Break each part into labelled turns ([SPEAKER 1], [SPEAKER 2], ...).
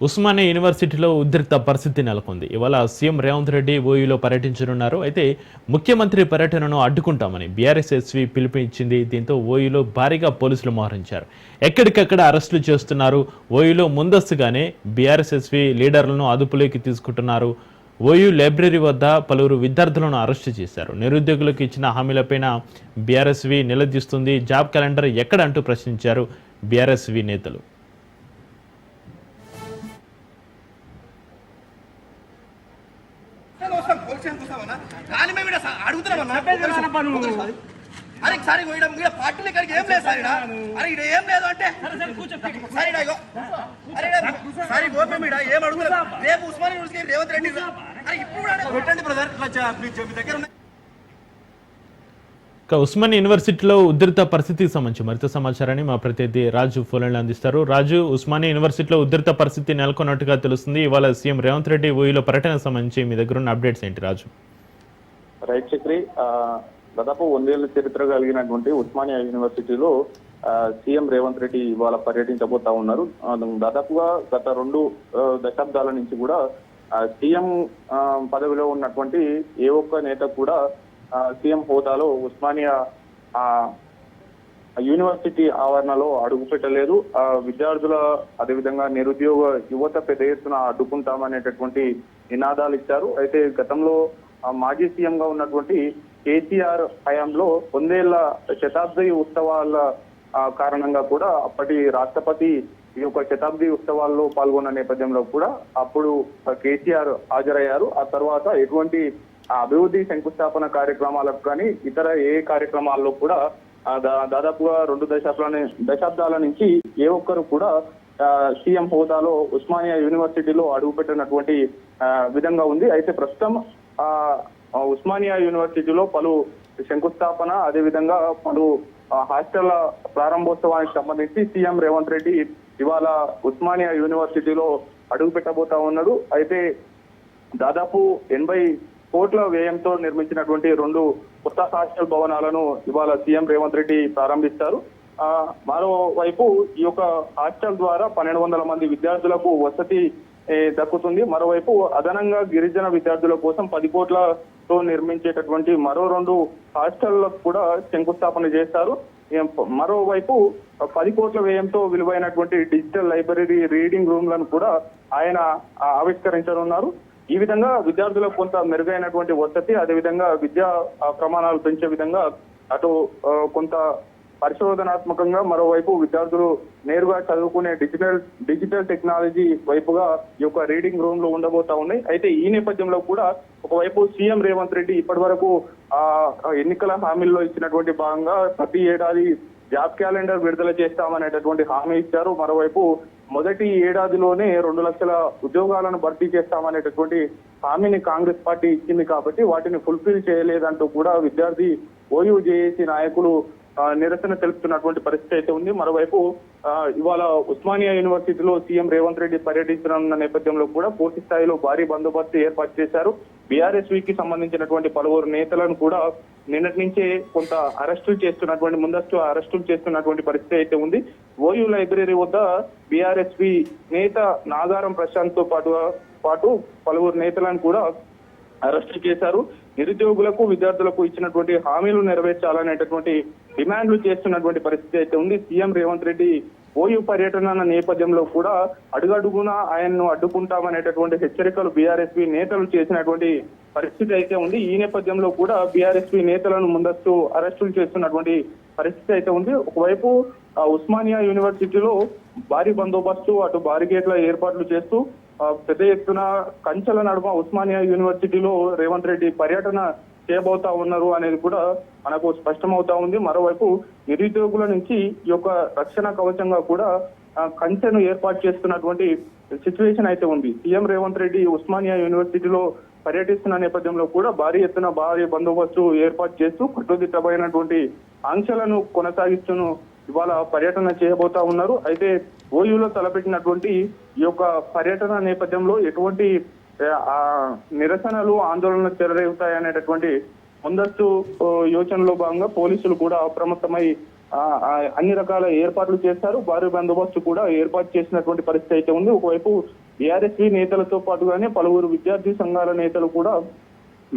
[SPEAKER 1] ఉస్మానియా యూనివర్సిటీలో ఉద్రిక్త పరిస్థితి నెలకొంది. ఇవాళ సీఎం రేవంత్ రెడ్డి ఓయూలో పర్యటించనున్నారు. అయితే ముఖ్యమంత్రి పర్యటనను అడ్డుకుంటామని బీఆర్ఎస్ ఎస్వీ పిలుపునిచ్చింది. దీంతో ఓయూలో భారీగా పోలీసులు మోహరించారు. ఎక్కడికక్కడ అరెస్టులు చేస్తున్నారు. ఓయూలో ముందస్తుగానే బీఆర్ఎస్ ఎస్వీ లీడర్లను అదుపులోకి తీసుకుంటున్నారు. ఓయూ లైబ్రరీ వద్ద పలువురు విద్యార్థులను అరెస్టు చేశారు. నిరుద్యోగులకు ఇచ్చిన హామీలపైన బీఆర్ఎస్వీ నిలదీస్తుంది. జాబ్ క్యాలెండర్ ఎక్కడంటూ ప్రశ్నించారు బీఆర్ఎస్వీ నేతలు.
[SPEAKER 2] అరే సారీ పార్టీలు ఇక్కడికి ఏం లేదు సార్ అరే ఇక్కడ ఏం లేదు అంటే సారీ గోపే మీడ ఏం అడుగులేదు రేపు ఉస్మానియా యూనివర్సిటీ రేవంత్ రెడ్డి అరే ఇప్పుడు పెట్టండి బ్రదర్ మీ దగ్గర ఉన్నాయి.
[SPEAKER 1] ఉస్మానియా యూనివర్సిటీలో ఉధృత పరిస్థితికి సంబంధించి మరింత సమాచారాన్ని మా ప్రతినిధి రాజు ఫోన్లో అందిస్తారు. రాజు, ఉస్మానియా యూనివర్సిటీలో ఉధృత పరిస్థితి నెలకొన్నట్టుగా తెలుస్తుంది. ఇవాళ సీఎం రేవంత్ రెడ్డి ఓయూలో పర్యటనకు సంబంధించి మీ దగ్గర ఉన్న అప్డేట్స్ ఏంటి రాజు?
[SPEAKER 3] రైట్ చక్రి, దాదాపు 100 ఏళ్ల చరిత్ర కలిగినటువంటి ఉస్మానియా యూనివర్సిటీలో సీఎం రేవంత్ రెడ్డి ఇవాళ పర్యటించబోతా ఉన్నారు. దాదాపుగా గత 2 దశాబ్దాల నుంచి కూడా సీఎం పదవిలో ఉన్నటువంటి ఏ ఒక్క నేత కూడా సీఎం హోదాలో ఉస్మానియా యూనివర్సిటీ ఆవరణలో అడుగు పెట్టలేదు. విద్యార్థుల అదేవిధంగా నిరుద్యోగ యువత పెద్ద ఎత్తున అడ్డుకుంటామనేటటువంటి నినాదాలు ఇచ్చారు. అయితే గతంలో మాజీ సీఎం గా ఉన్నటువంటి కేసీఆర్ హయాంలో 100 ఏళ్ల శతాబ్ది ఉత్సవాల కారణంగా కూడా అప్పటి రాష్ట్రపతి ఈ యొక్క శతాబ్ది ఉత్సవాల్లో పాల్గొన్న నేపథ్యంలో కూడా అప్పుడు కేసీఆర్ హాజరయ్యారు. ఆ తర్వాత ఎటువంటి అభివృద్ధి శంకుస్థాపన కార్యక్రమాలకు కానీ ఇతర ఏ కార్యక్రమాల్లో కూడా దాదాపుగా 2 దశాబ్దాల నుంచి ఏ ఒక్కరు కూడా సీఎం హోదాలో ఉస్మానియా యూనివర్సిటీలో అడుగుపెట్టినటువంటి విధంగా ఉంది. అయితే ప్రస్తుతం ఉస్మానియా యూనివర్సిటీలో పలు శంకుస్థాపన అదేవిధంగా పలు హాస్టళ్ల ప్రారంభోత్సవానికి సంబంధించి సీఎం రేవంత్ రెడ్డి ఇవాళ ఉస్మానియా యూనివర్సిటీలో అడుగు పెట్టబోతా ఉన్నాడు. అయితే దాదాపు 80 కోట్ల వ్యయంతో నిర్మించినటువంటి 2 కొత్త హాస్టల్ భవనాలను ఇవాళ సీఎం రేవంత్ రెడ్డి ప్రారంభిస్తారు. మరోవైపు ఈ యొక్క హాస్టల్ ద్వారా 1200 మంది విద్యార్థులకు వసతి దక్కుతుంది. మరోవైపు అదనంగా గిరిజన విద్యార్థుల కోసం 10 కోట్లతో నిర్మించేటటువంటి మరో 2 హాస్టళ్లకు కూడా శంకుస్థాపన చేస్తారు. మరోవైపు 10 కోట్ల వ్యయంతో విలువైనటువంటి డిజిటల్ లైబ్రరీ రీడింగ్ రూమ్లను కూడా ఆయన ఆవిష్కరించనున్నారు. ఈ విధంగా విద్యార్థులకు కొంత మెరుగైనటువంటి వసతి అదేవిధంగా విద్యా ప్రమాణాలు పెంచే విధంగా అటు కొంత పరిశోధనాత్మకంగా మరోవైపు విద్యార్థులు నేరుగా చదువుకునే డిజిటల్ టెక్నాలజీ వైపుగా ఈ యొక్క రీడింగ్ రూమ్ లో ఉండబోతా ఉన్నాయి. అయితే ఈ నేపథ్యంలో కూడా ఒకవైపు సీఎం రేవంత్ రెడ్డి ఇప్పటి వరకు ఎన్నికల హామీల్లో ఇచ్చినటువంటి భాగంగా ప్రతి ఏడాది జాబ్ క్యాలెండర్ విడుదల చేస్తామనేటటువంటి హామీ ఇచ్చారు. మరోవైపు మొదటి ఏడాదిలోనే 2 లక్షల ఉద్యోగాలను భర్తీ చేస్తామనేటటువంటి హామీని కాంగ్రెస్ పార్టీ ఇచ్చింది కాబట్టి వాటిని ఫుల్ఫిల్ చేయలేదంటూ కూడా విద్యార్థి ఓయూ జేఏసీ నాయకులు నిరసన తెలుపుతున్నటువంటి పరిస్థితి అయితే ఉంది. మరోవైపు ఇవాళ ఉస్మానియా యూనివర్సిటీలో సీఎం రేవంత్ రెడ్డి పర్యటించనున్న నేపథ్యంలో కూడా పూర్తి స్థాయిలో భారీ బందోబస్తు ఏర్పాటు చేశారు. బీఆర్ఎస్వీకి సంబంధించినటువంటి పలువురు నేతలను కూడా నిన్నటి నుంచే కొంత ముందస్తు అరెస్టులు చేస్తున్నటువంటి పరిస్థితి అయితే ఉంది. ఓయూ లైబ్రరీ వద్ద బీఆర్ఎస్వీ నేత నాగారం ప్రశాంత్ తో పాటు పలువురు నేతలను కూడా అరెస్టు చేశారు. నిరుద్యోగులకు విద్యార్థులకు ఇచ్చినటువంటి హామీలు నెరవేర్చాలనేటటువంటి డిమాండ్లు చేస్తున్నటువంటి పరిస్థితి అయితే ఉంది. సీఎం రేవంత్ రెడ్డి ఓయూ పర్యటన నేపథ్యంలో కూడా అడుగడుగునా ఆయన్ను అడ్డుకుంటామనేటటువంటి హెచ్చరికలు బీఆర్ఎస్పీ నేతలు చేసినటువంటి పరిస్థితి అయితే ఉంది. ఈ నేపథ్యంలో కూడా బీఆర్ఎస్పీ నేతలను ముందస్తు అరెస్టులు చేస్తున్నటువంటి పరిస్థితి అయితే ఉంది. ఒకవైపు ఉస్మానియా యూనివర్సిటీలో భారీ బందోబస్తు అటు బారిగేట్ల ఏర్పాట్లు చేస్తూ పెద్ద ఎత్తున కంచెల నడుమ ఉస్మానియా యూనివర్సిటీలో రేవంత్ రెడ్డి పర్యటన చేయబోతా ఉన్నారు అనేది కూడా మనకు స్పష్టమవుతా ఉంది. మరోవైపు నిరుద్యోగుల నుంచి ఈ యొక్క రక్షణ కవచంగా కూడా కంచెను ఏర్పాటు చేస్తున్నటువంటి సిచ్యువేషన్ అయితే ఉంది. సీఎం రేవంత్ రెడ్డి ఉస్మానియా యూనివర్సిటీలో పర్యటిస్తున్న నేపథ్యంలో కూడా భారీ బందోబస్తు ఏర్పాటు చేస్తూ కట్టుదిట్టమైనటువంటి ఆంక్షలను కొనసాగిస్తూ ఇవాళ పర్యటన చేయబోతా ఉన్నారు. అయితే ఓయూలో తలపెట్టినటువంటి ఈ యొక్క పర్యటన నేపథ్యంలో ఎటువంటి నిరసనలు ఆందోళనలు చెలరేగుతాయనేటటువంటి ముందస్తు యోచనలో భాగంగా పోలీసులు కూడా అప్రమత్తమై అన్ని రకాల ఏర్పాట్లు చేస్తారు. భారీ బందోబస్తు కూడా ఏర్పాటు చేసినటువంటి పరిస్థితి అయితే ఉంది. ఒకవైపు బీఆర్ఎస్వి నేతలతో పాటుగానే పలువురు విద్యార్థి సంఘాల నేతలు కూడా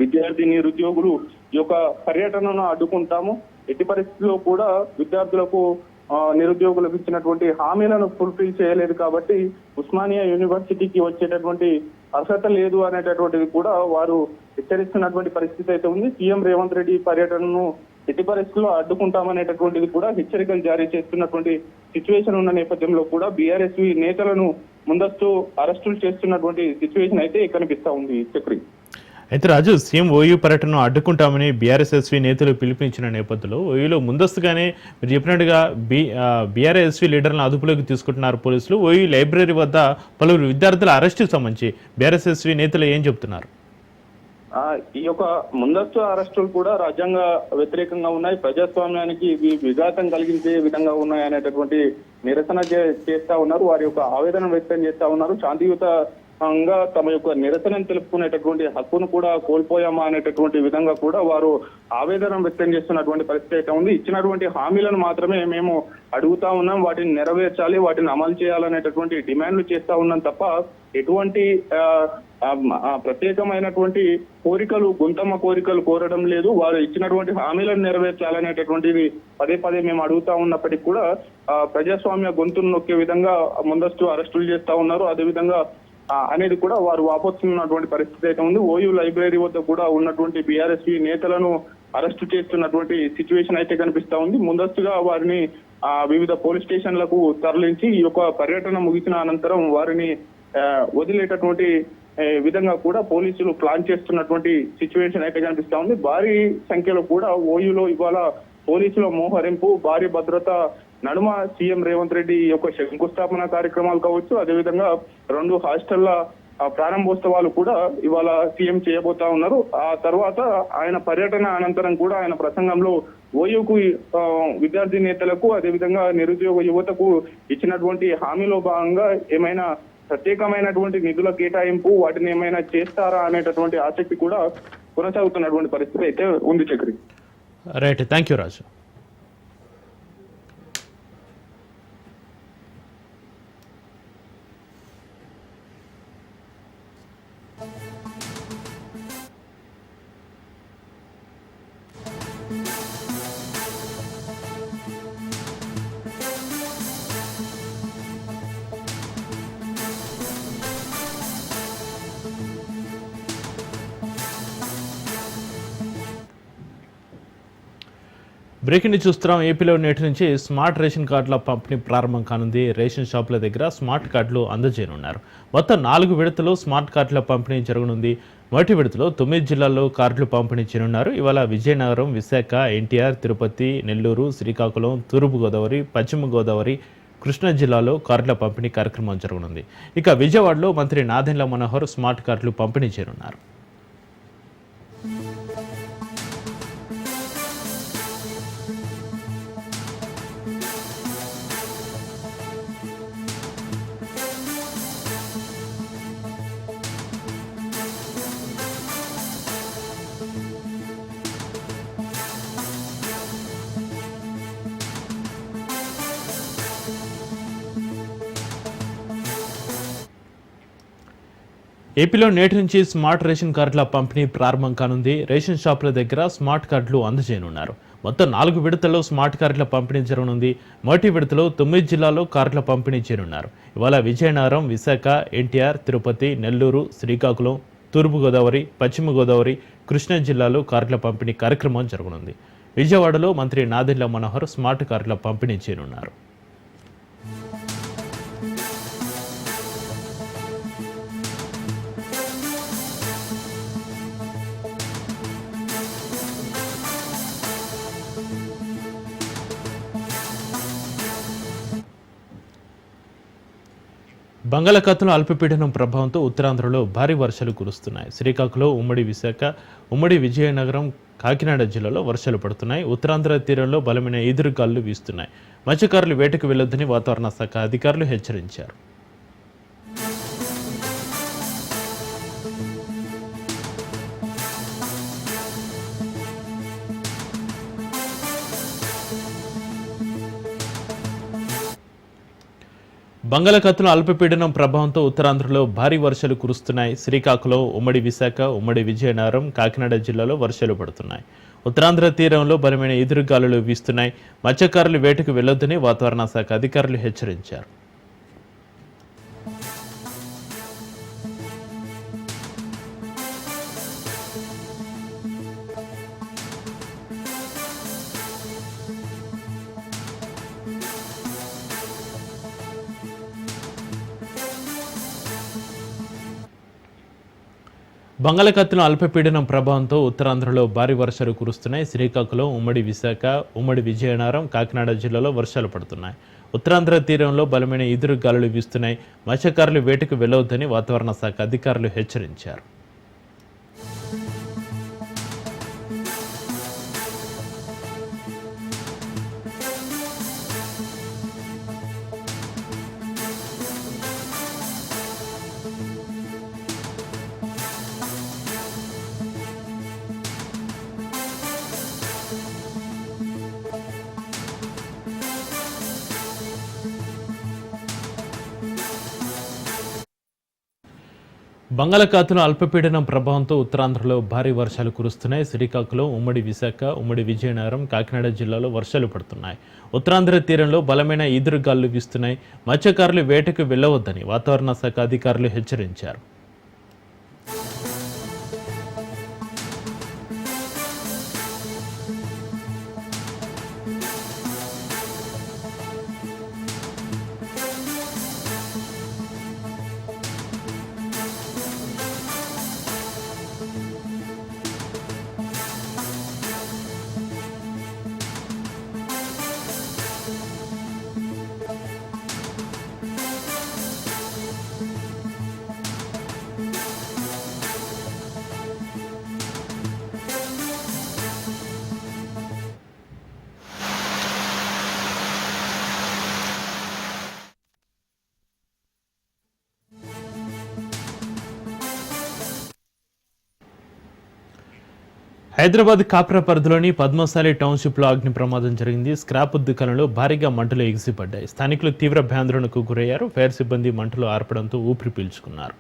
[SPEAKER 3] విద్యార్థి నిరుద్యోగులు ఈ యొక్క పర్యటనను అడ్డుకుంటాము, ఎట్టి పరిస్థితుల్లో కూడా విద్యార్థులకు నిరుద్యోగులకు ఇచ్చినటువంటి హామీలను ఫుల్ఫిల్ చేయలేదు కాబట్టి ఉస్మానియా యూనివర్సిటీకి వచ్చేటటువంటి అర్హత లేదు అనేటటువంటిది కూడా వారు హెచ్చరిస్తున్నటువంటి పరిస్థితి అయితే ఉంది. సీఎం రేవంత్ రెడ్డి పర్యటనను ఎట్టి పరిస్థితుల్లో అడ్డుకుంటామనేటటువంటిది కూడా హెచ్చరికలు జారీ చేస్తున్నటువంటి సిచ్యువేషన్ ఉన్న నేపథ్యంలో కూడా బీఆర్ఎస్వి నేతలను ముందస్తు అరెస్టులు చేస్తున్నటువంటి సిచ్యువేషన్ అయితే కనిపిస్తా ఉంది. చక్రి
[SPEAKER 1] అయితే రాజు, సీఎం ఓయూ పర్యటనను అడ్డుకుంటామని బీఆర్ఎస్ఎస్వి నేతలు పిలుపునిచ్చిన నేపథ్యంలో ఓయూలో ముందస్తుగానే మీరు చెప్పినట్టుగా బీఆర్ఎస్వి లీడర్లను అదుపులోకి తీసుకుంటున్నారు పోలీసులు. ఓయూ లైబ్రరీ వద్ద పలువురు విద్యార్థుల అరెస్టుకు సంబంధించి బీఆర్ఎస్ఎస్వి నేతలు ఏం చెప్తున్నారు?
[SPEAKER 3] ఈ యొక్క ముందస్తు అరెస్టులు కూడా రాజ్యాంగ వ్యతిరేకంగా ఉన్నాయి, ప్రజాస్వామ్యానికి ఇవి విఘాతం కలిగించే విధంగా ఉన్నాయి అనేటటువంటి నిరసన చేస్తా ఉన్నారు. వారి యొక్క ఆవేదన వ్యక్తం చేస్తా ఉన్నారు. శాంతియుతంగా తమ యొక్క నిరసనను తెలుపుకునేటటువంటి హక్కును కూడా కోల్పోయామా అనేటటువంటి విధంగా కూడా వారు ఆవేదన వ్యక్తం చేస్తున్నటువంటి పరిస్థితి అయితే ఉంది. ఇచ్చినటువంటి హామీలను మాత్రమే మేము అడుగుతా ఉన్నాం, వాటిని నెరవేర్చాలి, వాటిని అమలు చేయాలనేటటువంటి డిమాండ్లు చేస్తా ఉన్నాం తప్ప ఎటువంటి ప్రత్యేకమైనటువంటి కోరికలు, గుంతమ్మ కోరికలు కోరడం లేదు. వారు ఇచ్చినటువంటి హామీలను నెరవేర్చాలనేటటువంటిది పదే పదే మేము అడుగుతా ఉన్నప్పటికీ కూడా ప్రజాస్వామ్య గొంతును నొక్కే విధంగా ముందస్తు అరెస్టులు చేస్తా ఉన్నారు. అదేవిధంగా అనేది కూడా వారు వాపోతున్నటువంటి పరిస్థితి అయితే ఉంది. ఓయూ లైబ్రరీ వద్ద కూడా ఉన్నటువంటి బీఆర్ఎస్వి నేతలను అరెస్టు చేస్తున్నటువంటి సిచ్యువేషన్ అయితే కనిపిస్తా ఉంది. ముందస్తుగా వారిని వివిధ పోలీస్ స్టేషన్లకు తరలించి ఈ యొక్క పర్యటన ముగిసిన అనంతరం వారిని వదిలేటటువంటి విధంగా కూడా పోలీసులు ప్లాన్ చేస్తున్నటువంటి సిచ్యువేషన్ అయితే కనిపిస్తా ఉంది. భారీ సంఖ్యలో కూడా ఓయూలో ఇవాళ పోలీసుల మోహరింపు, భారీ భద్రత నడుమ సీఎం రేవంత్ రెడ్డి యొక్క శంకుస్థాపన కార్యక్రమాలు కావచ్చు, అదేవిధంగా 2 హాస్టళ్ల ప్రారంభోత్సవాలు కూడా ఇవాళ సీఎం చేయబోతా ఉన్నారు. ఆ తర్వాత ఆయన పర్యటన అనంతరం కూడా ఆయన ప్రసంగంలో ఓయూకు విద్యార్థి నేతలకు అదేవిధంగా నిరుద్యోగ యువతకు ఇచ్చినటువంటి హామీలో భాగంగా ఏమైనా ప్రత్యేకమైనటువంటి నిధుల కేటాయింపు, వాటిని ఏమైనా చేస్తారా అనేటటువంటి ఆసక్తి కూడా కొనసాగుతున్నటువంటి పరిస్థితి అయితే ఉంది. Chakri
[SPEAKER 1] right, thank you Raju. Breaking news చూస్తున్నాం. ఏపీలో నేటి నుంచి స్మార్ట్ రేషన్ కార్డుల పంపిణీ ప్రారంభం కానుంది. రేషన్ షాపుల దగ్గర స్మార్ట్ కార్డులు అందజేయనున్నారు. మొత్తం 4 విడతలు స్మార్ట్ కార్డుల పంపిణీ జరగనుంది. మొదటి విడతలో 9 జిల్లాల్లో కార్డులు పంపిణీ చేయనున్నారు. ఇవాళ విజయనగరం, విశాఖ, ఎన్టీఆర్, తిరుపతి, నెల్లూరు, శ్రీకాకుళం, తూర్పుగోదావరి, పశ్చిమ గోదావరి, కృష్ణా జిల్లాలో కార్డుల పంపిణీ కార్యక్రమం జరగనుంది. ఇక విజయవాడలో మంత్రి నాదెండ్ల మనోహర్ స్మార్ట్ కార్డులు పంపిణీ చేయనున్నారు. ఏపీలో నేటి నుంచి స్మార్ట్ రేషన్ కార్డుల పంపిణీ ప్రారంభం కానుంది. రేషన్ షాపుల దగ్గర స్మార్ట్ కార్డులు అందజేయనున్నారు. మొత్తం 4 విడతల్లో స్మార్ట్ కార్డుల పంపిణీ జరగనుంది. మొదటి విడతలో 9 జిల్లాల్లో కార్డుల పంపిణీ చేయనున్నారు. ఇవాళ విజయనగరం, విశాఖ, ఎన్టీఆర్, తిరుపతి, నెల్లూరు, శ్రీకాకుళం, తూర్పుగోదావరి, పశ్చిమ గోదావరి, కృష్ణా జిల్లాలో కార్డుల పంపిణీ కార్యక్రమం జరగనుంది. విజయవాడలో మంత్రి నాదెండ్ల మనోహర్ స్మార్ట్ కార్డుల పంపిణీ చేయనున్నారు. బంగాళాఖాతంలో అల్పపీడనం ప్రభావంతో ఉత్తరాంధ్రలో భారీ వర్షాలు కురుస్తున్నాయి. శ్రీకాకుళం, ఉమ్మడి విశాఖ, ఉమ్మడి విజయనగరం, కాకినాడ జిల్లాలో వర్షాలు పడుతున్నాయి. ఉత్తరాంధ్ర తీరంలో బలమైన ఈదురుగాలులు వీస్తున్నాయి. మత్స్యకారులు వేటకు వెళ్లొద్దని వాతావరణ శాఖ అధికారులు హెచ్చరించారు. బంగాళాఖాతంలో అల్పపీడనం ప్రభావంతో ఉత్తరాంధ్రలో భారీ వర్షాలు కురుస్తున్నాయి. శ్రీకాకుళం, ఉమ్మడి విశాఖ, ఉమ్మడి విజయనగరం, కాకినాడ జిల్లాలో వర్షాలు పడుతున్నాయి. ఉత్తరాంధ్ర తీరంలో బలమైన ఎదురుగాలులు వీస్తున్నాయి. మత్స్యకారులు వేటకు వెళ్లొద్దని వాతావరణ శాఖ అధికారులు హెచ్చరించారు. బంగాళాఖాతంలో అల్పపీడనం ప్రభావంతో ఉత్తరాంధ్రలో భారీ వర్షాలు కురుస్తున్నాయి. శ్రీకాకుళం, ఉమ్మడి విశాఖ, ఉమ్మడి విజయనగరం, కాకినాడ జిల్లాలో వర్షాలు పడుతున్నాయి. ఉత్తరాంధ్ర తీరంలో బలమైన ఈదురు గాలులు వీస్తున్నాయి. మత్స్యకారులు వేటకు వెళ్లవద్దని వాతావరణ శాఖ అధికారులు హెచ్చరించారు. బంగాళాఖాతంలో అల్పపీడనం ప్రభావంతో ఉత్తరాంధ్రలో భారీ వర్షాలు కురుస్తున్నాయి. శ్రీకాకుళం, ఉమ్మడి విశాఖ, ఉమ్మడి విజయనగరం, కాకినాడ జిల్లాలో వర్షాలు పడుతున్నాయి. ఉత్తరాంధ్ర తీరంలో బలమైన ఈదురుగాలులు వీస్తున్నాయి. మత్స్యకారులు వేటకు వెళ్లవద్దని వాతావరణ శాఖ అధికారులు హెచ్చరించారు. హైదరాబాద్ కాప్రా పరిధిలోని పద్మశాలి టౌన్షిప్లో అగ్ని ప్రమాదం జరిగింది. స్క్రాప్ దుకాణంలో భారీగా మంటలు ఎగిసిపడ్డాయి. స్థానికులు తీవ్ర భయాందోళనకు గురయ్యారు. ఫైర్ సిబ్బంది మంటలు ఆర్పడంతో ఊపిరి పీల్చుకున్నారు.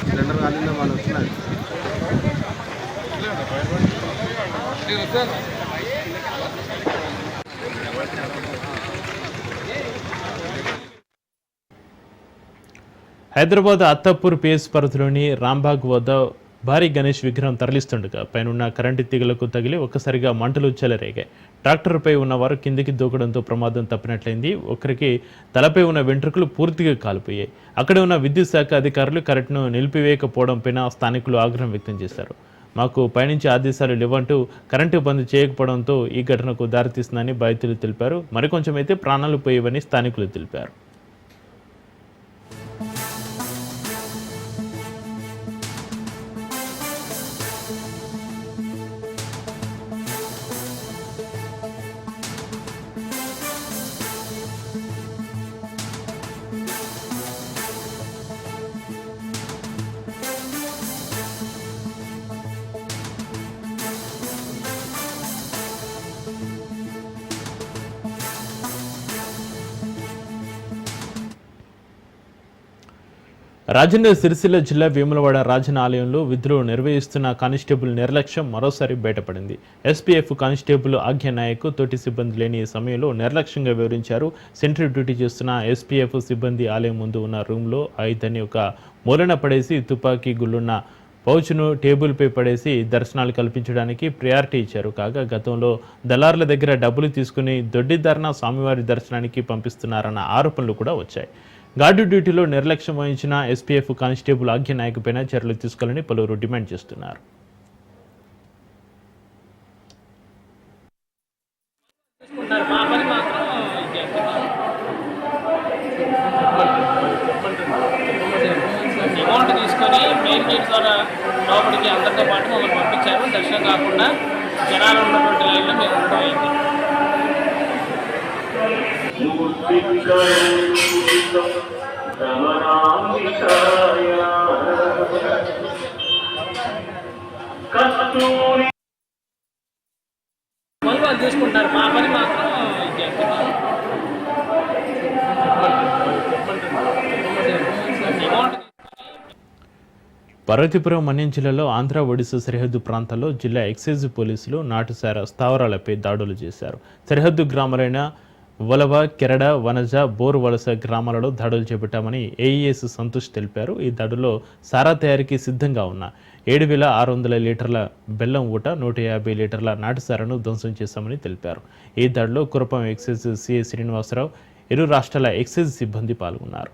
[SPEAKER 2] సిలిండర్ కాలిందో వాళ్ళు వస్తున్నారు.
[SPEAKER 1] హైదరాబాద్ అత్తాపూర్ పిఎస్ పరిధిలోని రాంబాగ్ వద్ద భారీ గణేష్ విగ్రహం తరలిస్తుండగా పైనున్న కరెంటు తీగలకు తగిలి ఒక్కసారిగా మంటలు చెలరేగాయి. ట్రాక్టర్పై ఉన్నవారు కిందికి దూకడంతో ప్రమాదం తప్పినట్లయింది. ఒకరికి తలపై ఉన్న వెంట్రుకలు పూర్తిగా కాలిపోయాయి. అక్కడే ఉన్న విద్యుత్ శాఖ అధికారులు కరెంటును నిలిపివేయకపోవడంపైన స్థానికులు ఆగ్రహం వ్యక్తం చేశారు. మాకు పైనుంచి ఆదేశాలు లేవంటూ కరెంటు బంద్ చేయకపోవడంతో ఈ ఘటనకు దారితీస్తుందని బాధితులు తెలిపారు. మరికొంచెం అయితే ప్రాణాలు పోయేవని స్థానికులు తెలిపారు. రాజన్న సిరిసిల్ల జిల్లా వేములవాడ రాజన్న ఆలయంలో విధులు నిర్వహిస్తున్న కానిస్టేబుల్ నిర్లక్ష్యం మరోసారి బయటపడింది. ఎస్పీఎఫ్ కానిస్టేబుల్ ఆజ్ఞ నాయక్ తోటి సిబ్బంది లేని సమయంలో నిర్లక్ష్యంగా వివరించారు. సెంట్రీ డ్యూటీ చేస్తున్న ఎస్పీఎఫ్ సిబ్బంది ఆలయం ముందు ఉన్న రూమ్లో ఆయుధాన్ని ఒక మూలన పడేసి తుపాకీ గుళ్ళున్న పౌచ్ను టేబుల్పై పడేసి దర్శనాలు కల్పించడానికి ప్రయారిటీ ఇచ్చారు. కాగా గతంలో దళారుల దగ్గర డబ్బులు తీసుకుని దొడ్డిదారిన స్వామివారి దర్శనానికి పంపిస్తున్నారన్న ఆరోపణలు కూడా వచ్చాయి. గార్డు డ్యూటీలో నిర్లక్ష్యం వహించిన ఎస్పీఎఫ్ కానిస్టేబుల్ ఆజ్ఞ నాయక్ పైన చర్యలు తీసుకోవాలని పలువురు డిమాండ్ చేస్తున్నారు.
[SPEAKER 4] అమౌంట్ తీసుకొని మెయిన్ గేట్ ద్వారా లోపలికి అందరితో పాటు మమ్మల్ని పంపించారు. దర్శనం కాకుండా జనాలు ఉన్నటువంటి లైన్లో మేము ఉండడం అయింది. పనులు వాళ్ళు చూసుకుంటారు, మా పని మాత్రం అమౌంట్.
[SPEAKER 1] పార్వతీపురం మన్యం జిల్లాలో ఆంధ్ర ఒడిశా సరిహద్దు ప్రాంతాల్లో జిల్లా ఎక్సైజ్ పోలీసులు నాటుసారా స్థావరాలపై దాడులు చేశారు. సరిహద్దు గ్రామాలైన వలవ, కెరడ, వనజ, బోర్ వలస గ్రామాలలో దాడులు చేపట్టామని ఏఈఎస్ సంతోష్ తెలిపారు. ఈ దాడుల్లో సారా తయారీకి సిద్ధంగా ఉన్న 7,600 లీటర్ల బెల్లం ఊట, 150 లీటర్ల నాటుసారాను ధ్వంసం చేశామని తెలిపారు. ఈ దాడిలో కురపం ఎక్సైజ్ సిఐ శ్రీనివాసరావు, ఇరు రాష్ట్రాల ఎక్సైజ్ సిబ్బంది పాల్గొన్నారు.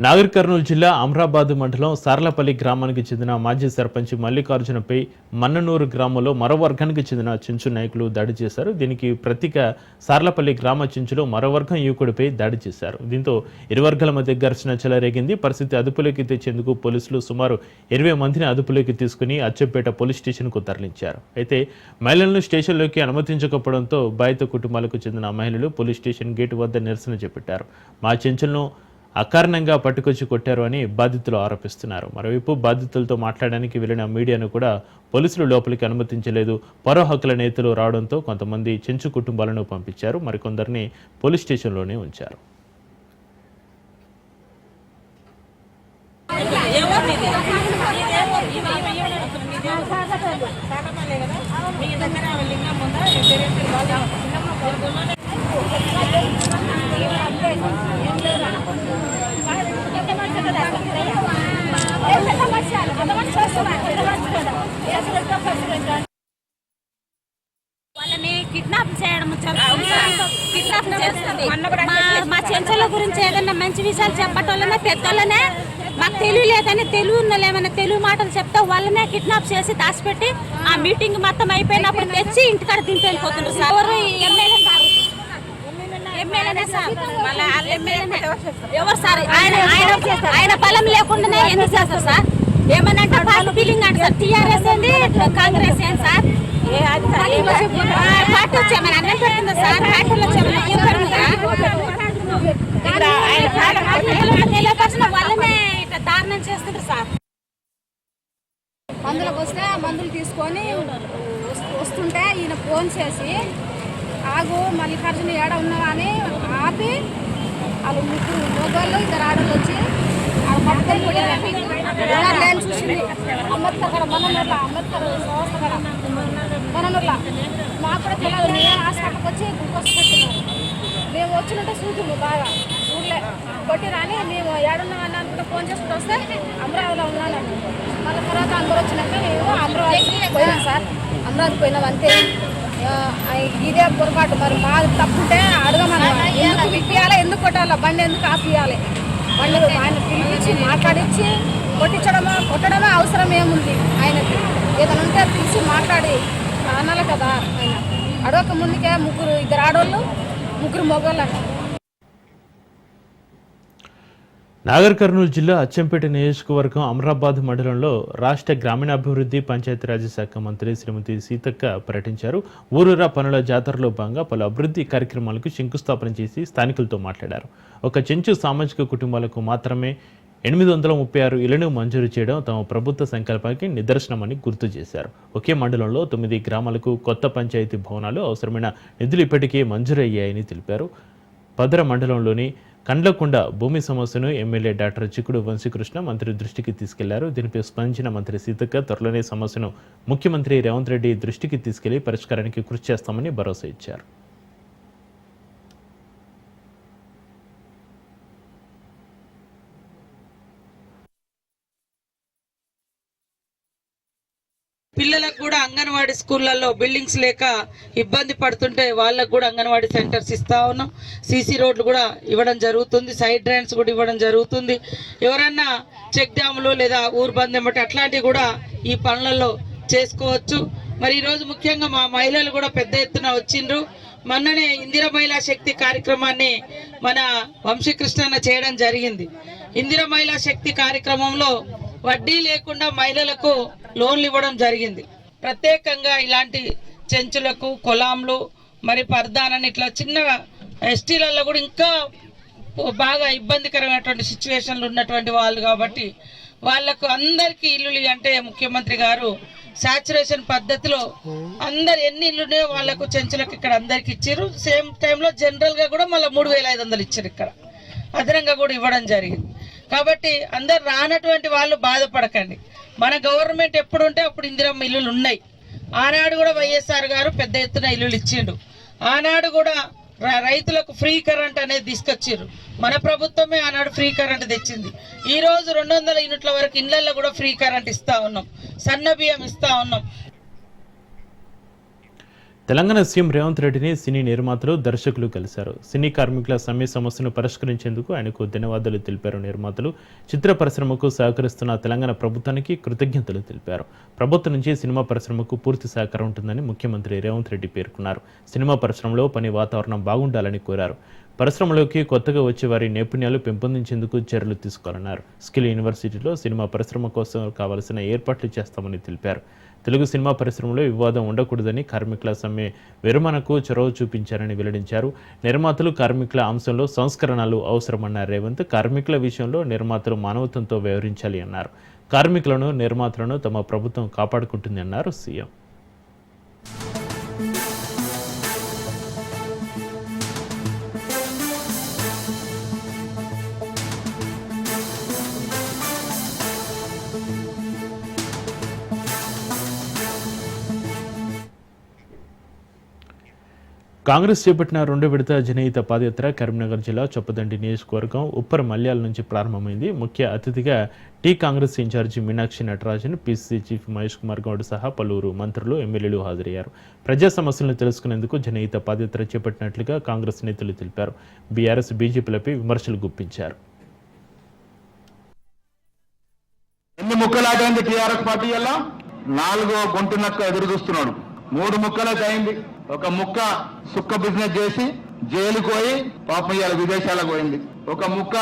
[SPEAKER 1] నాగర్ కర్నూలు జిల్లా అమరాబాద్ మండలం సార్లపల్లి గ్రామానికి చెందిన మాజీ సర్పంచ్ మల్లికార్జునపై మన్ననూరు గ్రామంలో మరో వర్గానికి చెందిన చెంచు నాయకులు దాడి చేశారు. దీనికి ప్రతీక సార్లపల్లి గ్రామ చెంచులో మరో వర్గం యువకుడిపై దాడి చేశారు. దీంతో ఇరు వర్గాల మధ్య ఘర్షణ చెలరేగింది. పరిస్థితి అదుపులోకి తెచ్చేందుకు పోలీసులు సుమారు 20 మందిని అదుపులోకి తీసుకుని అచ్చంపేట పోలీస్ స్టేషన్కు తరలించారు. అయితే మహిళలను స్టేషన్లోకి అనుమతించకపోవడంతో బాధిత కుటుంబాలకు చెందిన మహిళలు పోలీస్ స్టేషన్ గేటు వద్ద నిరసన చేపట్టారు. మా చెంచులను అకారణంగా పట్టుకొచ్చి కొట్టారు అని బాధితులు ఆరోపిస్తున్నారు. మరోవైపు బాధితులతో మాట్లాడడానికి వెళ్లిన మీడియాను కూడా పోలీసులు లోపలికి అనుమతించలేదు. పౌర హక్కుల నేతలు రావడంతో కొంతమంది చెంచు కుటుంబాలను పంపించారు, మరికొందరిని పోలీస్ స్టేషన్లోనే ఉంచారు.
[SPEAKER 5] వాళ్ళని కిడ్నాప్ చేయడం కిడ్నాప్ చేస్తుంది. మా చెంచల గురించి ఏదైనా మంచి విషయాలు చెప్పటోళ్ళనే పెద్దోళ్ళనే మాకు తెలియలేదని ఏమైనా తెలుగు మాటలు చెప్తే వాళ్ళనే కిడ్నాప్ చేసి దాచిపెట్టి ఆ మీటింగ్ మొత్తం అయిపోయినప్పుడు తెచ్చి ఇంటికాడ దింపి వెళ్ళిపోతున్నారు సార్. ఎవరు ఎమ్మెల్యేనే సార్, ఎవరు సార్? ఆయన బలం లేకుండానే ఎందుకు చేస్తారు సార్? ఏమనంటే పార్టీ ఫీలింగ్ అంటే సార్, టీఆర్ఎస్ ఏంది, కాంగ్రెస్ ఏంది సార్? పార్టీ వచ్చామని అన్నం పెడుతుందా సార్? పార్టీలో తెలియపరిచిన వాళ్ళనే ఇట్లా దారుణం చేస్తుంది సార్.
[SPEAKER 6] మందులకు వస్తే మందులు తీసుకొని వస్తుంటే ఈయన ఫోన్ చేసి ఆగు మల్లికార్జున ఏడ ఉన్నావా అని ఆపి వాళ్ళు ముగ్గురు మొగోళ్ళు 2 ఆడోళ్ళు వచ్చి ఆడ పట్టుకొని లేని చూసింది. అంబేద్కర్ కూడా మననూర్లో, అంబేద్కర్ సంస్థ కూడా మననూర్లో మాకు కూడా తెలియదు. నేను హాస్పిటల్కి వచ్చి గ్లూకోజ్ పెట్టినాను. మేము వచ్చినట్టే చూసిండు, బాగా చూడలే కొట్టి రాని మేము ఏడున్నామని అనుకుంటే ఫోన్ చేసుకుంటూ వస్తే అమరావతిలో ఉన్నాను. మళ్ళీ తర్వాత అందరూ వచ్చినాక మేము అమరావతికి పోయినాం సార్. అమరావతికి పోయినాం అంతే. ఇదే పొరపాటు. మరి మా తప్పుంటే అడగమన్నా, ఎందుకు విప్పియాలి, ఎందుకు కొట్టాలి, బండి ఎందుకు ఆపియాలి? బండి ఆయన పిలిపించి మాట్లాడించి కొట్టడమే అవసరం ఏముంది? ఆయనకి ఏదైనా ఉంటే పిలిచి మాట్లాడి అనాలి కదా. ఆయన అడగక ముందుకే 2 ఆడోళ్ళు 3 మగవాళ్ళు.
[SPEAKER 1] నాగర్ కర్నూలు జిల్లా అచ్చంపేట నియోజకవర్గం అమరాబాద్ మండలంలో రాష్ట్ర గ్రామీణాభివృద్ధి పంచాయతీరాజ్ శాఖ మంత్రి శ్రీమతి సీతక్క పర్యటించారు. ఊరూరా పనుల జాతరలో భాగంగా పలు అభివృద్ధి కార్యక్రమాలకు శంకుస్థాపన చేసి స్థానికులతో మాట్లాడారు. ఒక చెంచు సామాజిక కుటుంబాలకు మాత్రమే 836 ఇళ్లను మంజూరు చేయడం తమ ప్రభుత్వ సంకల్పానికి నిదర్శనమని గుర్తు చేశారు. ఒకే మండలంలో 9 గ్రామాలకు కొత్త పంచాయతీ భవనాలు అవసరమైన నిధులు ఇప్పటికే మంజూరయ్యాయని తెలిపారు. పదర మండలంలోని కండ్లకొండ భూమి సమస్యను ఎమ్మెల్యే డాక్టర్ చిక్కుడు వంశీకృష్ణ మంత్రి దృష్టికి తీసుకెళ్లారు. దీనిపై స్పందించిన మంత్రి సీతక్క త్వరలోనే సమస్యను ముఖ్యమంత్రి రేవంత్ రెడ్డి దృష్టికి తీసుకెళ్లి పరిష్కారానికి కృషి చేస్తామని భరోసా ఇచ్చారు.
[SPEAKER 7] పిల్లలకు కూడా అంగన్వాడీ స్కూళ్ళల్లో బిల్డింగ్స్ లేక ఇబ్బంది పడుతుంటే వాళ్ళకు కూడా అంగన్వాడీ సెంటర్స్ ఇస్తా ఉన్నాం. సీసీ రోడ్లు కూడా ఇవ్వడం జరుగుతుంది, సైడ్ డ్రైన్స్ కూడా ఇవ్వడం జరుగుతుంది. ఎవరన్నా చెక్ డ్యాములు లేదా ఊరు బంద్ ఏమంటే అట్లాంటివి కూడా ఈ పనులలో చేసుకోవచ్చు. మరి ఈరోజు ముఖ్యంగా మా మహిళలు కూడా పెద్ద ఎత్తున వచ్చిండ్రు. మొన్ననే ఇందిరా మహిళా శక్తి కార్యక్రమాన్ని మన వంశీకృష్ణ చేయడం జరిగింది. ఇందిరా మహిళా శక్తి కార్యక్రమంలో వడ్డీ లేకుండా మహిళలకు లోన్లు ఇవ్వడం జరిగింది. ప్రత్యేకంగా ఇలాంటి చెంచులకు, కొలాంలు, మరి పర్దానని ఇట్లా చిన్న ఎస్టీలలో కూడా ఇంకా బాగా ఇబ్బందికరమైనటువంటి సిచ్యువేషన్లు ఉన్నటువంటి వాళ్ళు కాబట్టి వాళ్లకు అందరికీ ఇల్లులు అంటే ముఖ్యమంత్రి గారు సాచురేషన్ పద్ధతిలో అందరు ఎన్ని ఇల్లునే వాళ్లకు చెంచులకు ఇక్కడ అందరికి ఇచ్చారు. సేమ్ టైంలో జనరల్ గా కూడా మళ్ళీ 3,500 ఇచ్చారు. ఇక్కడ అదనంగా కూడా ఇవ్వడం జరిగింది. కాబట్టి అందరు రానటువంటి వాళ్ళు బాధపడకండి. మన గవర్నమెంట్ ఎప్పుడు ఉంటే అప్పుడు ఇందిరమ్మ ఇల్లులు ఉన్నాయి. ఆనాడు కూడా వైఎస్ఆర్ గారు పెద్ద ఎత్తున ఇల్లులు ఇచ్చిండు. ఆనాడు కూడా రైతులకు ఫ్రీ కరెంట్ అనేది తీసుకొచ్చారు. మన ప్రభుత్వమే ఆనాడు ఫ్రీ కరెంట్ తెచ్చింది. ఈ రోజు 200 యూనిట్ల వరకు ఇళ్లలో కూడా ఫ్రీ కరెంట్ ఇస్తా ఉన్నాం, సన్న బియ్యం ఇస్తా ఉన్నాం.
[SPEAKER 1] తెలంగాణ సీఎం రేవంత్ రెడ్డిని సినీ నిర్మాతలు, దర్శకులు కలిశారు. సినీ కార్మికుల సమ్మె సమస్యను పరిష్కరించేందుకు ఆయనకు ధన్యవాదాలు తెలిపారు నిర్మాతలు. చిత్ర పరిశ్రమకు సహకరిస్తున్న తెలంగాణ ప్రభుత్వానికి కృతజ్ఞతలు తెలిపారు. ప్రభుత్వం నుంచి సినిమా పరిశ్రమకు పూర్తి సహకారం ఉంటుందని ముఖ్యమంత్రి రేవంత్ రెడ్డి పేర్కొన్నారు. సినిమా పరిశ్రమలో పని వాతావరణం బాగుండాలని కోరారు. పరిశ్రమలోకి కొత్తగా వచ్చే వారి నైపుణ్యాలు పెంపొందించేందుకు చర్యలు తీసుకోవాలన్నారు. స్కిల్ యూనివర్సిటీలో సినిమా పరిశ్రమ కోసం కావాల్సిన ఏర్పాట్లు చేస్తామని తెలిపారు. తెలుగు సినిమా పరిశ్రమలో వివాదం ఉండకూడదని కార్మికుల సమ్మె విరమణకు చొరవ చూపించారని వెల్లడించారు. నిర్మాతలు, కార్మికుల అంశంలో సంస్కరణలు అవసరమన్న రేవంత్ కార్మికుల విషయంలో నిర్మాతలు మానవత్వంతో వ్యవహరించాలి అన్నారు. కార్మికులను, నిర్మాతలను తమ ప్రభుత్వం కాపాడుకుంటుంది అన్నారు సీఎం. కాంగ్రెస్ చేపట్టిన 2వ విడత జనహిత పాదయాత్ర కరీంనగర్ జిల్లా చొప్పదండి నియోజకవర్గం ఉప్పర మల్యాల నుంచి ప్రారంభమైంది. ముఖ్య అతిథిగా T Congress incharge Meenakshi Natarajan, PCC chief Mahesh Kumar Goud సహా పలువురు మంత్రులు, ఎమ్మెల్యేలు హాజరయ్యారు. ప్రజా సమస్యలను తెలుసుకునేందుకు జనహిత పాదయాత్ర చేపట్టినట్లుగా కాంగ్రెస్ నేతలు తెలిపారు. బీఆర్ఎస్, బీజేపీలపై విమర్శలు గుప్పించారు.
[SPEAKER 8] ఎన్ని ముక్కలాటైంది టీఆర్ఎస్ పార్టీ వల్ల 4వ గొంతునక్క ఎదురు చూస్తున్నాడు. 3 ముక్కలకు అయింది. ఒక ముక్క సుక్క బిజినెస్ చేసి జైలుకు పోయి పాపం ఇవాళ విదేశాలకు పోయింది. ఒక ముక్క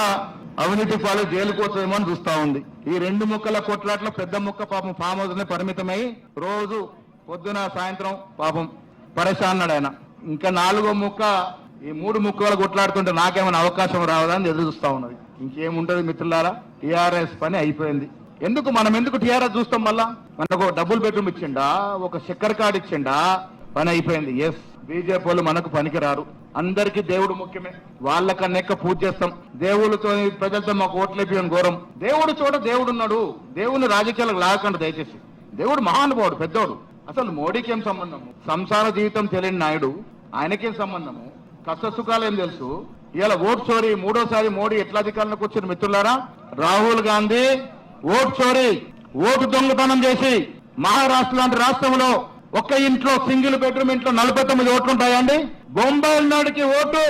[SPEAKER 8] అవినీతి పాలు జైలుకు వస్తుందేమో అని చూస్తా ఉంది. ఈ 2 ముక్కల కొట్లాట్లో పెద్ద ముక్క పాపం ఫామ్ హౌస్ పరిమితమై రోజు పొద్దున సాయంత్రం పాపం పరేషాన్నాడు ఆయన. ఇంకా 4వ ముక్క ఈ 3 ముక్కలు కొట్లాడుతుంటే నాకేమైనా అవకాశం రావదని ఎదురు చూస్తా ఉన్నది. ఇంకేముంటది మిత్రులారా, టీఆర్ఎస్ పని అయిపోయింది. మనం ఎందుకు టీఆర్ఎస్ చూస్తాం? మళ్ళా మనకు డబుల్ బెడ్రూమ్ ఇచ్చిండా, ఒక చక్కెర కార్డు ఇచ్చిండా, పని అయిపోయింది. ఎస్, బీజేపీ వాళ్ళు మనకు పనికిరారు. అందరికీ దేవుడు ముఖ్యమే. వాళ్ళకన్నా ఎక్కువ పూజ చేస్తాం. దేవుడితో, ప్రజలతో మాకు ఓట్లేపియని ఘోరం. దేవుడు చోట దేవుడు ఉన్నాడు. దేవుని రాజకీయాలకు లాగకండి దయచేసి. దేవుడు మహానుభావుడు, పెద్దోడు. అసలు మోడీకి ఏం సంబంధము? సంసార జీవితం తెలియని నాయుడు, ఆయనకేం సంబంధము? కష్ట సుఖాలు ఏం తెలుసు? ఇలా ఓట్ చోరీ 3వసారి మోడీ ఎట్లా అధికారంలోకి వచ్చిన మిత్రులారా? రాహుల్ గాంధీ ఓట్ చోరీ, ఓటు దొంగతనం చేసి మహారాష్ట్ర లాంటి రాష్ట్రంలో ఒక్క ఇంట్లో సింగిల్ బెడ్రూమ్ ఇంట్లో 49 ఓట్లు ఉంటాయండి. బొంబాయి నాడుకి ఓటు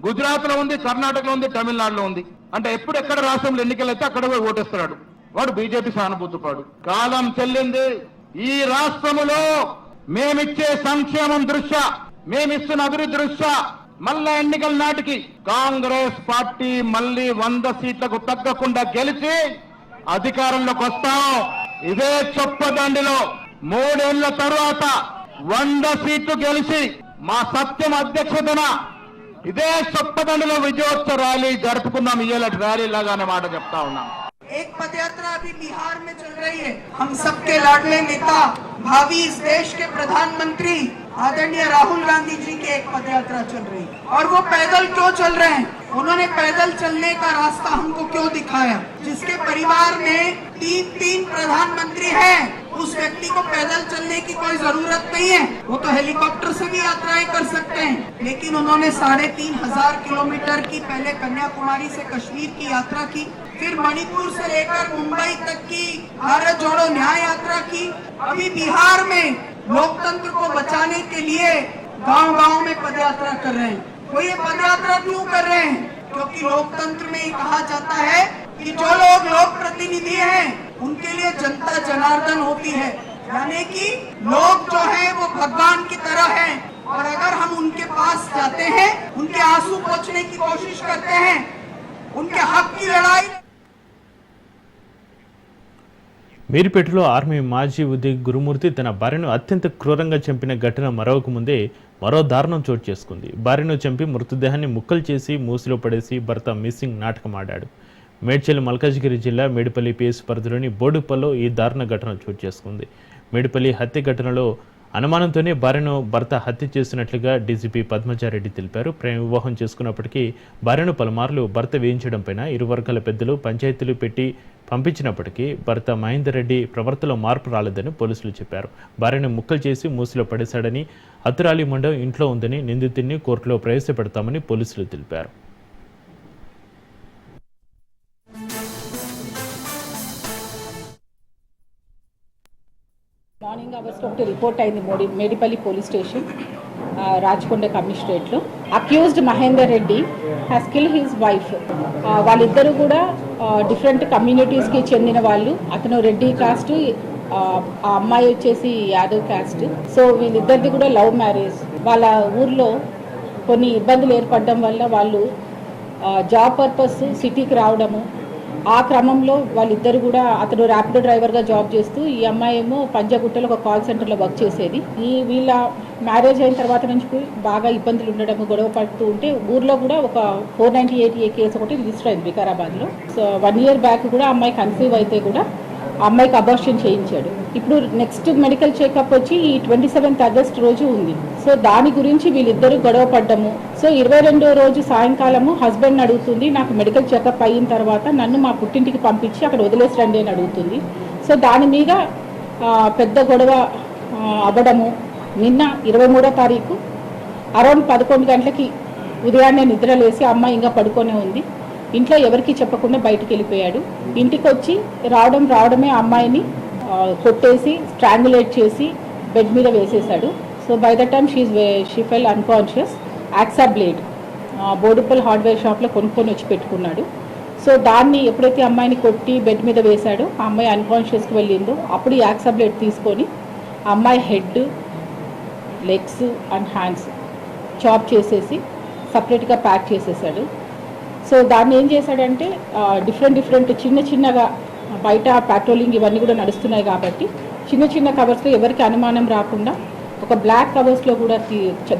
[SPEAKER 8] గుజరాత్ లో ఉంది, కర్ణాటకలో ఉంది, తమిళనాడులో ఉంది. అంటే ఎప్పుడు ఎక్కడ రాష్ట్రంలో ఎన్నికలు అయితే అక్కడ పోయి ఓటేస్తున్నాడు. వాడు బీజేపీ సానుభూతిపాడు. కాలం చెల్లింది. ఈ రాష్ట్రంలో మేమిచ్చే సంక్షేమం దృష్ట్యా, మేమిస్తున్న అభివృద్ధి దృష్ట్యా మళ్ళా ఎన్నికల నాటికి కాంగ్రెస్ పార్టీ మళ్ళీ 100 సీట్లకు తగ్గకుండా గెలిచి అధికారంలోకి వస్తాం. ఇదే చొప్పదండిలో 3 ఏళ్ల తరువాత 100 సీట్లు గెలిచి మా సత్యం అధ్యక్షతన ఇదే చొప్పదండిలో విజయోత్సవ ర్యాలీ జరుపుకుందాం. ఇయ్యేలాంటి ర్యాలీ లాగానే మాట చెప్తా ఉన్నాం.
[SPEAKER 9] एक पदयात्रा अभी बिहार में चल रही है. हम सबके लाडले नेता, भावी इस देश के प्रधानमंत्री आदरणीय राहुल गांधी जी की एक पदयात्रा चल रही है. और वो पैदल क्यों चल रहे हैं? उन्होंने पैदल चलने का रास्ता हमको क्यों दिखाया? जिसके परिवार में 3 प्रधानमंत्री हैं, उस व्यक्ति को पैदल चलने की कोई जरूरत नहीं है. वो तो हेलीकॉप्टर से भी यात्राएं कर सकते हैं. लेकिन उन्होंने 3,500 किलोमीटर की पहले कन्याकुमारी से कश्मीर की यात्रा की, फिर मणिपुर से लेकर मुंबई तक की भारत जोड़ो न्याय यात्रा की. अभी बिहार में लोकतंत्र को बचाने के लिए गांव-गांव में पदयात्रा कर रहे हैं. वो ये पदयात्रा क्यों कर रहे हैं? क्योंकि लोकतंत्र में ये कहा जाता है कि जो लोग लोक प्रतिनिधि हैं उनके लिए जनता जनार्दन होती है. यानी कि लोग जो है वो भगवान की तरह हैं और अगर हम उनके पास जाते हैं, उनके आंसू पोंछने की कोशिश करते हैं, उनके हक की लड़ाई।
[SPEAKER 1] మీర్పేటలో ఆర్మీ మాజీ ఉద్యోగి గురుమూర్తి తన భార్యను అత్యంత క్రూరంగా చంపిన ఘటన మరొక ముందే మరో దారుణం చోటు చేసుకుంది. భార్యను చంపి మృతదేహాన్ని ముక్కలు చేసి మూసిలో పడేసి భర్త మిస్సింగ్ నాటకం ఆడాడు. మేడ్చల్ మల్కాజ్గిరి జిల్లా మేడిపల్లి పిఎస్ పరిధిలోని బోడుపల్లో ఈ దారుణ ఘటన చోటు చేసుకుంది. మేడిపల్లి హత్య ఘటనలో అనుమానంతోనే భార్యను భర్త హత్య చేసినట్లుగా డీజీపీ పద్మజారెడ్డి తెలిపారు. ప్రేమ వివాహం చేసుకున్నప్పటికీ భార్యను పలుమార్లు భర్త వేయించడంపైన ఇరు వర్గాల పెద్దలు పంచాయతీలు పెట్టి పంపించినప్పటికీ భర్త మహేందర్ రెడ్డి ప్రవర్తనలో మార్పు రాలేదని పోలీసులు చెప్పారు. భార్యను ముక్కలు చేసి మూసిలో పడేశాడని, అతురాలి మండం ఇంట్లో ఉందని, నిందితుడిని కోర్టులో ప్రవేశపెడతామని పోలీసులు తెలిపారు.
[SPEAKER 10] మార్నింగ్ అవర్స్లో ఒకటి రిపోర్ట్ అయింది మేడిపల్లి పోలీస్ స్టేషన్ రాచకొండ కమిషనరేట్లో. Accused Mahender Reddy has kill his wife. వాళ్ళిద్దరూ కూడా డిఫరెంట్ కమ్యూనిటీస్కి చెందిన వాళ్ళు. అతను రెడ్డి కాస్ట్, ఆ అమ్మాయి వచ్చేసి యాదవ్ కాస్ట్. సో వీళ్ళిద్దరిది కూడా లవ్ మ్యారేజ్. వాళ్ళ ఊర్లో కొన్ని ఇబ్బందులు ఏర్పడడం వల్ల వాళ్ళు జాబ్ పర్పస్ సిటీకి రావడము, ఆ క్రమంలో వాళ్ళిద్దరు కూడా, అతను ర్యాపిడో డ్రైవర్గా జాబ్ చేస్తూ ఈ అమ్మాయి ఏమో పంజాగుట్టలో ఒక కాల్ సెంటర్లో వర్క్ చేసేది. వీళ్ళ మ్యారేజ్ అయిన తర్వాత నుంచి బాగా ఇబ్బందులు ఉండడము, గొడవ పడుతూ ఉంటే ఊర్లో కూడా ఒక 498A కేసు ఒకటి రిజిస్టర్ అయింది వికారాబాద్లో. సో 1 year బ్యాక్ కూడా అమ్మాయి కన్సీవ్ అయితే కూడా అమ్మాయికి అబార్షన్ చేయించాడు. ఇప్పుడు నెక్స్ట్ మెడికల్ చెకప్ వచ్చి ఈ 27th August రోజు ఉంది. సో దాని గురించి వీళ్ళిద్దరూ గొడవ పడ్డము. సో 22వ రోజు సాయంకాలము హస్బెండ్ అడుగుతుంది, నాకు మెడికల్ చెకప్ అయిన తర్వాత నన్ను మా పుట్టింటికి పంపించి అక్కడ వదిలేసి రండి అని అడుగుతుంది. సో దాని మీద పెద్ద గొడవ అవ్వడము. నిన్న 23వ తారీఖు అరౌండ్ 11 గంటలకి ఉదయాన్నే నిద్రలేసి అమ్మాయి ఇంకా పడుకొనే ఉంది. ఇంట్లో ఎవరికి చెప్పకుండా బయటికి వెళ్ళిపోయాడు. ఇంటికి వచ్చి రావడమే అమ్మాయిని కొట్టేసి స్ట్రాంగులేట్ చేసి బెడ్ మీద వేసేశాడు. So by the time she fell unconscious. Hacksaw blade Boduppal hardware షాప్లో కొనుక్కొని వచ్చి పెట్టుకున్నాడు. సో దాన్ని ఎప్పుడైతే అమ్మాయిని కొట్టి బెడ్ మీద వేశాడో ఆ అమ్మాయి అన్కాన్షియస్కి వెళ్ళిందో అప్పుడు ఈ యాక్సా బ్లేడ్ తీసుకొని అమ్మాయి head, legs and hands chop చేసేసి సపరేట్గా ప్యాక్ చేసేసాడు. సో దాన్ని ఏం చేశాడంటే డిఫరెంట్ చిన్నగా బయట పెట్రోలింగ్ ఇవన్నీ కూడా నడుస్తున్నాయి కాబట్టి చిన్న కవర్స్లో ఎవరికి అనుమానం రాకుండా ఒక బ్లాక్ కవర్స్లో కూడా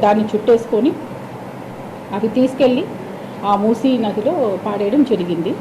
[SPEAKER 10] దాన్ని చుట్టేసుకొని అవి తీసుకెళ్ళి ఆ మూసీ నదిలో పాడేయడం జరిగింది.